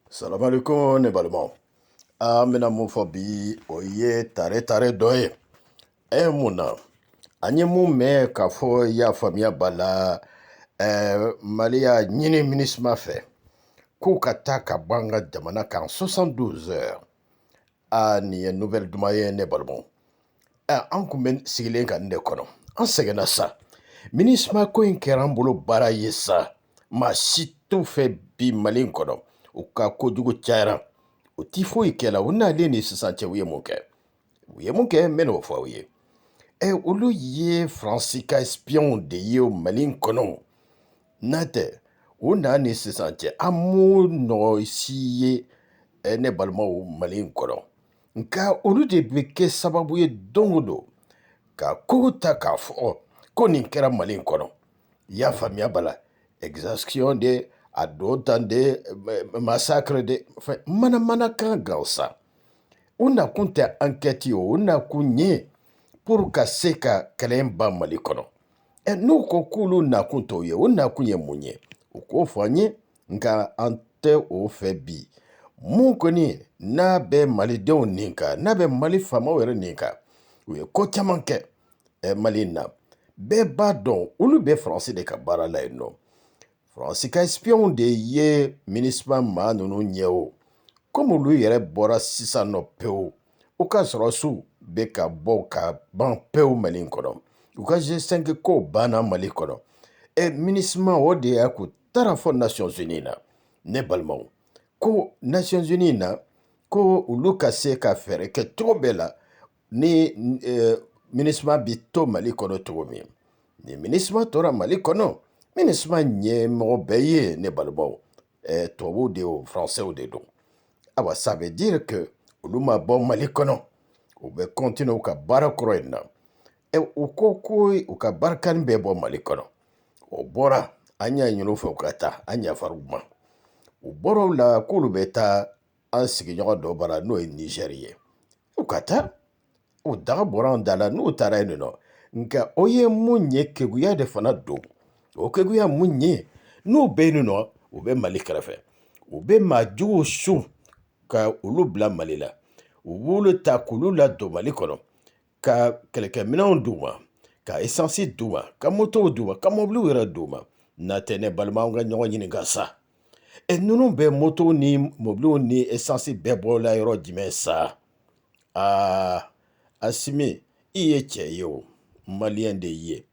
Salam alaikum ne balimaw. An bɛna mun fɔ bi o ye tare dɔ ye. Mun na an ye mun mɛn k'a fɔ i y'a faamuya b'a la Mali y'a ɲini MINUSMA fɛ k'u ka taa ka bɔ an ka jamana kan 72 heures. Nin ye nouvelle duman ye ne balimaw. An kun bɛ sigilen ka nin de kɔnɔ. An sɛgɛnna sa. MINUSMA ko in kɛra an bolo baara ye sa. Maa si t'u fɛ bi Mali in kɔnɔ. U ka kojugu cayara. U ti foyi kɛla u nalen ni sisan cɛ u ye mun kɛ n bɛ n'o fɔ aw ye. Olu ye Faransi ka espion de ye Mali in kɔnɔ. N'a tɛ u na ni sisan cɛ an m'o nɔgɔ si ye ne balimaw Mali in kɔnɔ. Nka olu de bɛ kɛ sababu ye don o don ka kogo ta k'a fɔ ko nin kɛra Mali in kɔnɔ. I y'a faamuya b'a la. Exaction de a dɔw tan de massacre de mana kan gansan. U nakun tɛ enquête ye o nakun ye pour ka se ka kɛlɛ in ban Mali kɔnɔ. N'u ko k'olu nakun t'o ye o nakun ye mun ye u k'o fɔ an ye nka an tɛ o fɛ bi. Mun kɔni n'a bɛ malidenw nin kan n'a bɛ Mali faamaw yɛrɛ nin kan u ye ko caman kɛ Mali in na. Bɛɛ b'a dɔn olu bɛ Faransi de ka baara la yen nɔ. Faransi ka espion de ye MINUSMA maa ninnu ɲɛ o. Comme olu yɛrɛ bɔra sisan nɔ pewu u ka sɔrɔsiw bɛ ka bɔ ka ban pewu Mali in kɔnɔ. U ka G5 ko banna Mali kɔnɔ. MINUSMA o de y'a k'u taara fɔ Nations Unies na ne balimaw ko Nations Unies na ko olu ka se ka fɛɛrɛ kɛ cogo bɛɛ la ni MINUSMA bi to Mali kɔnɔ cogo min. Ni MINUSMA tora Mali kɔnɔ MINUSMA ɲɛmɔgɔ bɛɛ ye ne balimaw tubabuw de o français de don. Awa ça veut dire que olu ma bɔ Mali kɔnɔ u bɛ continuer u ka baara kɔrɔ in na. U ko ko u ka baarakanin bɛɛ bɔ Mali kɔnɔ. O bɔra an y'a ɲini u fɛ u ka taa an yafar'u ma. U bɔra o la k'olu bɛ taa an sigiɲɔgɔn dɔ bara n'o ye Niger ye. U ka taa u daga bɔra an da la n'u taara yen nɔ. Nka o ye mun ye keguya de fana don. O keguya mun ye n'u bɛ yen nɔ u bɛ Mali kɛrɛfɛ. U bɛ maajuguw su ka olu bila Mali la. U b'olu ta k'olu ladon Mali kɔnɔ ka kɛlɛkɛminɛnw d'u ma ka essence d'u ma ka motow d'u ma ka mobiliw yɛrɛ d'u ma. N'atɛ ne balimaw ka ɲɔgɔn ɲininka sa. Ninnu bɛ motow ni mobiliw ni essence bɛɛ bɔla yɔrɔ jumɛn sa? Asimi i ye cɛ ye o Malien de ye.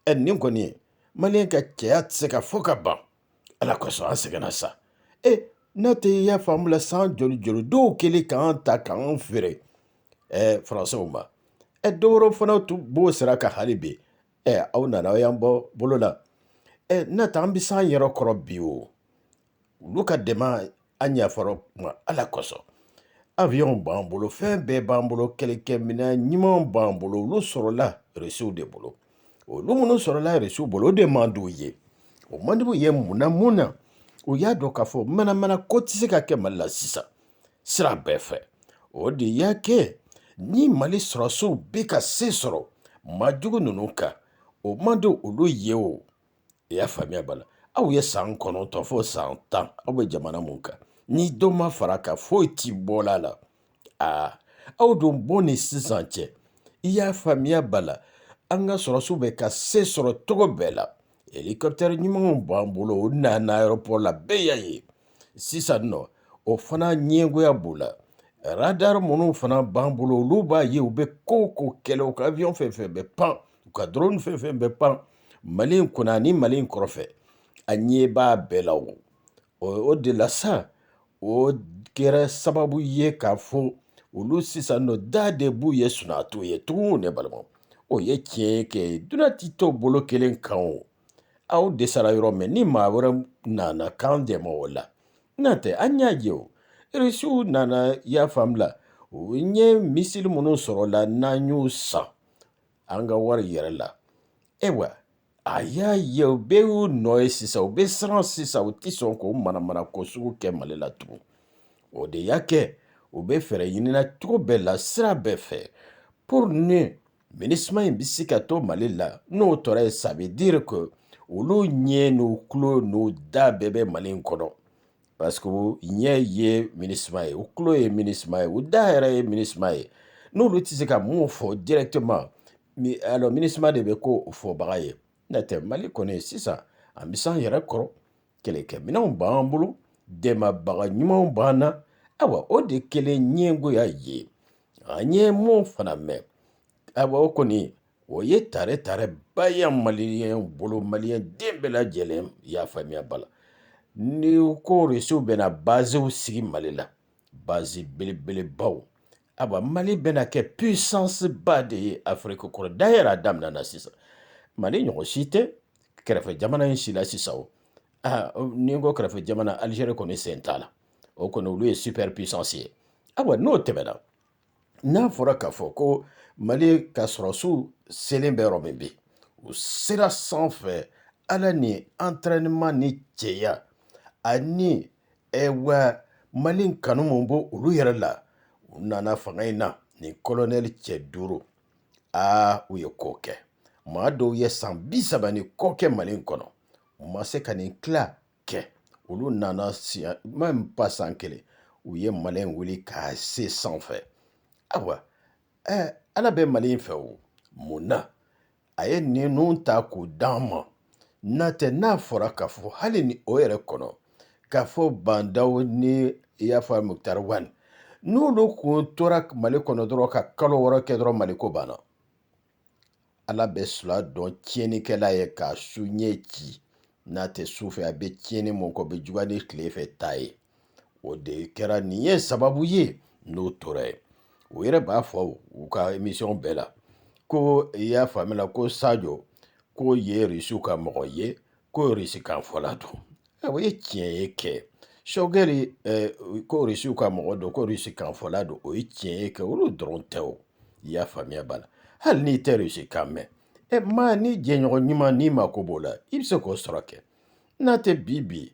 Nin kɔni Malien ka cɛya tɛ se ka fɔ ka ban. Ala kosɔn an sɛgɛnna sa. N'a tɛ i y'a faamu la san joli dɔw kɛlen k'an ta k'an feere Faransiw ma. Dɔw wɛrɛw fana tun b'o sira kan hali bi. Aw nana aw y'an bɔ bolo la. N'a tɛ an bɛ s'an yɛrɛ kɔrɔ bi o. Olu ka dɛmɛ an yafar'u ma Ala kosɔn. Avion b'an bolo fɛn bɛɛ b'an bolo kɛlɛkɛminɛn ɲumanw b'an bolo olu sɔrɔla Rusiw de bolo. Olu minnu sɔrɔla Rusiw bolo o de man d'u ye. O man d'u ye mun na u y'a dɔn k'a fɔ manamana ko tɛ se ka kɛ Mali la sisan sira bɛɛ fɛ. O de y'a kɛ ni Mali sɔrɔsiw bɛ ka se sɔrɔ maajugu ninnu kan o man di olu ye o. I y'a faamuya b'a la. Aw ye san 9 fo san 10 aw bɛ jamana mun kan ni dɔ ma fara kan foyi t'i bɔla la. Aw dun bɔ ni sisan cɛ i y'a faamuya b'a la an ka sɔrɔsiw bɛ ka se sɔrɔ cogo bɛɛ la. Hélicoptère ɲumanw b'an bolo o nana aéroport la bɛɛ y'a ye. Sisan nɔ o fana ɲɛgoya b'u la. Radar minnu fana b'an bolo olu b'a ye u bɛ ko o ko kɛlɛ u ka avion fɛn fɛn bɛ pan u ka drone fɛn fɛn bɛ pan Mali in kunna ani Mali in kɔrɔfɛ a ɲɛ b'a bɛɛ la o. O de la sa o kɛra sababu ye k'a fɔ olu sisan nɔ da de b'u ye suna t'u ye tugun ne balimaw. O ye tiɲɛ kɛ dunan ti to bolo kelen kan o. Aw dɛsɛra yɔrɔ min ni maa wɛrɛ nana k'an dɛmɛ o la. N'o tɛ an y'a ye o. Rusiw nana i y'a faamu la u ye missile minnu sɔrɔla n'an y'u san an ka wari yɛrɛ la. Ayiwa a y'a ye u bɛ y'u nɔ ye sisan u bɛ siran sisan u tɛ sɔn k'o manamana ko sugu kɛ Mali la tugun. O de y'a kɛ u bɛ fɛɛrɛ ɲinina cogo bɛɛ la sira bɛɛ fɛ pour ni MINUSMA in bɛ se ka to Mali la n'o tora ça veut dire que olu ɲɛ n'u tulo n'u da bɛɛ bɛ Mali in kɔnɔ parce que ɲɛ ye MINUSMA ye, u tulo ye MINUSMA ye, u da yɛrɛ ye MINUSMA ye. N'olu tɛ se ka mun fɔ directement, alors MINUSMA de bɛ k'o fɔbaga ye. N'o tɛ Mali kɔni sisan an bɛ s'an yɛrɛ kɔrɔ, kɛlɛkɛminɛnw b'an bolo, dɛmɛbaga ɲumanw b'an na. Awa, o de kɛlen ɲɛngoya ye. An ye mun fana mɛn, awa o kɔni o ye tare ba ye maliyɛn bolo, maliyɛn den bɛɛ lajɛlen y'a faamuya bala. Ni ko reseau bɛna basew sigi Mali la, base belebelebaw, awa Mali bɛna kɛ puissance ba de ye Afrique kɔnɔ. D'ailleurs a daminɛna sisan. Mali ɲɔgɔn si tɛ kɛrɛfɛ jamana in si la sisan o. Ni n ko kɛrɛfɛ jamana, Algérie kɔni sen t'a la. O kɔni olu ye super puissance ye. Awa n'o tɛmɛna, n'a fɔra k'a fɔ ko Mali ka sɔrɔsiw selen bɛ yɔrɔ min bi, u sera sanfɛ Ala ni entraînement ni cɛya ani wa Mali kanu mun b'o olu yɛrɛ la, u nana fanga in na ni colonel cɛ 5 u ye ko kɛ. Maa dɔw ye san 30 ni kɔ kɛ Mali kɔnɔ, u ma se ka nin tila kɛ. Olu nana même pas san 1, u ye Mali wuli k'a se sanfɛ. Awa, Ala bɛ Mali fɛ o, mun na a ye ninnu ta k'u d'an ma? N'o n'a fɔra k'a fɔ hali ni o yɛrɛ kɔnɔ, k'a fɔ Bandaw ni i y'a fɔ Mukutari Wani, n'olu kun tora Mali kɔnɔ dɔrɔn ka kalo 6 kɛ dɔrɔn Mali ko banna. Ala bɛ sula dɔn tiɲɛnikɛla ye k'a su ɲɛ ci. N'a tɛ su fɛ a bɛ tiɲɛni mun kɔ, bɛ juguya ni tile fɛ ta ye. O de kɛra nin ye sababu ye n'o tora ye. U yɛrɛ b'a fɔ u ka émission bɛɛ la ko i y'a faamuya ko Sadio ko ye Rusiw ka mɔgɔ ye, ko Rusi kan fɔla don. O ye tiɲɛ ye kɛ. Shogɛli ko Rusiw ka mɔgɔ don, ko Rusi kan fɔla don, o ye tiɲɛ ye kɛ. Olu dɔrɔn tɛ o. I y'a faamuya bala. Hali n'i tɛ Rusi kan mɛn, maa ni jɛɲɔgɔn ɲuman n'i mako b'o la, i bɛ se k'o sɔrɔ kɛ. N'a tɛ bi,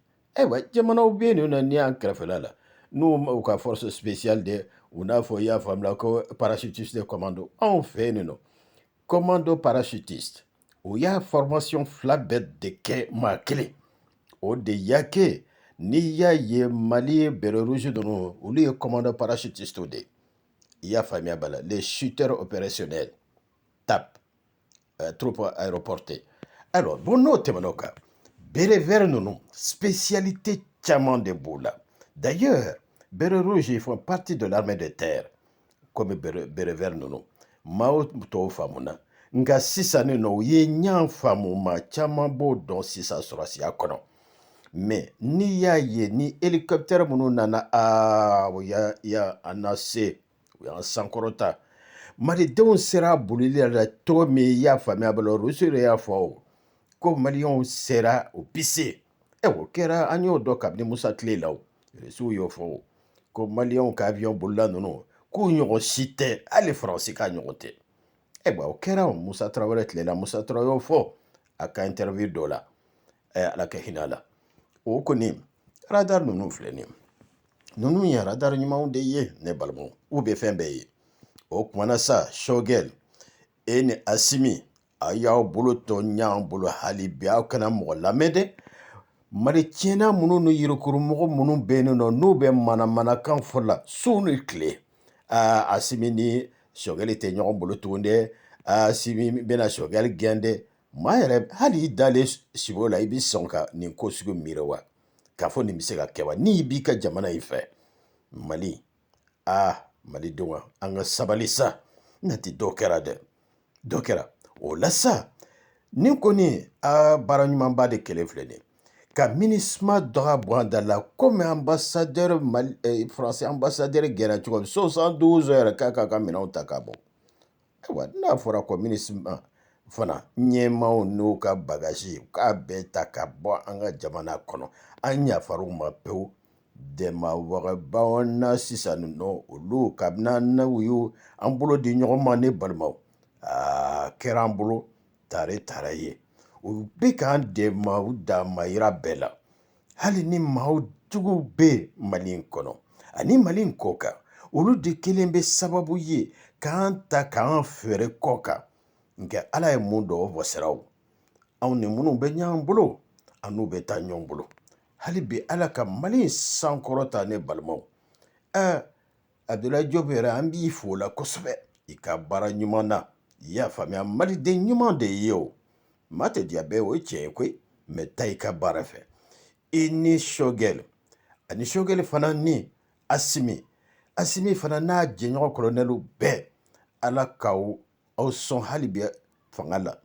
jamanaw bɛ yen nɔ n'i y'an kɛrɛfɛla la, n'u ka force spéciale de u n'a fɔ i y'a faamuya ko parachutiste de commando, anw fɛ yen nɔ commando parachutiste o y'a formation 2 bɛɛ de kɛ maa kelen. O de y'a kɛ n'i y'a ye Mali beret rouge ninnu olu ye commando parachutiste de ye. I y'a faamuya bala, les chuteurs opérationnels TAP, troupes aéroportées. Alors bon, n'o tɛmɛn'o kan, beret vert ninnu spécialité caman de b'o la. D'ailleurs, beret rouge ils font partie de l'armée de terre comme beret vert ninnu. Maaw tɔw faamuna, nka sisan nɔ u ye ɲan faamu, maa caman b'o dɔn sisan sɔrɔsiya kɔnɔ. Mais n'i y'a ye ni hélicoptère minnu nana, u y'an se, u y'an sankɔrɔta. Malidenw sera a bolili la cogo min i y'a faamuya bolo, Rusiw de y'a fɔ o, ko maliyɛnw sera u bi se. O kɛra an y'o dɔn kabini Musa tile la o. Rusiw y'o fɔ o, ko maliyɛnw ka avion bolila ninnu k'u ɲɔgɔn si tɛ, hali Faransi ka ɲɔgɔn tɛ. O kɛra Musa Tarawele tile la, Musa Tarawele y'o fɔ a ka interview dɔ la, Ala ka hinɛ a la. O kɔni radar ninnu filɛ nin ye, ninnu ye radar ɲumanw de ye ne balimaw, u bɛ fɛn bɛɛ ye. O kumana sa Shogɛl e ni Asimi a y'aw bolo tɔ ɲ'an bolo hali bi aw kana mɔgɔ lamɛn dɛ. Mali tiɲɛna minnu ni yirukurumɔgɔ minnu bɛ yen nɔ n'u bɛ manamanakan fɔ la su ni tile, Asimi ni Shogɛl tɛ ɲɔgɔn bolo tugun dɛ, Asimi bɛna Shogɛl gɛn dɛ. Maa yɛrɛ hali i dalen sibo la i bɛ sɔn ka nin ko sugu miiri wa? K'a fɔ nin bɛ se ka kɛ wa? N'i b'i ka jamana in fɛ, Mali, Malidenw an ka sabali sa, nati dɔ kɛra dɛ, dɔ kɛra. O la sa, nin kɔni baara ɲumanba de kɛlen filɛ nin ye. Ka MINUSMA dɔgɔ bɔ an da la comme ambassadeur français ambassadeur gɛnna cogo min 72 heures k'a k'a ka minɛnw ta ka bɔ. N'a fɔra ko MINUSMA fana ɲɛmaaw n'u ka bagage k'a bɛɛ ta ka bɔ an ka jamana kɔnɔ, an yafar'u ma pewu. Dɛmɛbagabaw na sisan nɔ olu kabini n'u y'u an bolo di ɲɔgɔn ma ne balimaw, kɛra an bolo tare ye. U bɛ k'an dɛmɛ u damayira bɛɛ la. Hali ni maaw juguw bɛ Mali in kɔnɔ ani Mali in kɔ kan, olu de kelen bɛ sababu ye k'an ta k'an feere kɔ kan. Nka Ala ye mun dɔn o wasaraw. Anw ni minnu bɛ ɲɔgɔn bolo, an n'u bɛ taa ɲɔgɔn bolo. hali bi ala ka Mali in sankɔrɔta ne balimaw. Abdoulaye Diop yɛrɛ an b'i fo la kosɛbɛ i ka baara ɲuman na i y'a faamuya maliden ɲuman de ye o maa tɛ diya bɛɛ o ye tiɲɛ ye koyi mɛ taa i ka baara fɛ i ni Sogɛl ani Sogɛl fana ni Asimi fana n'a jɛɲɔgɔn kolonɛliw bɛɛ ala k'aw sɔn hali bi fanga la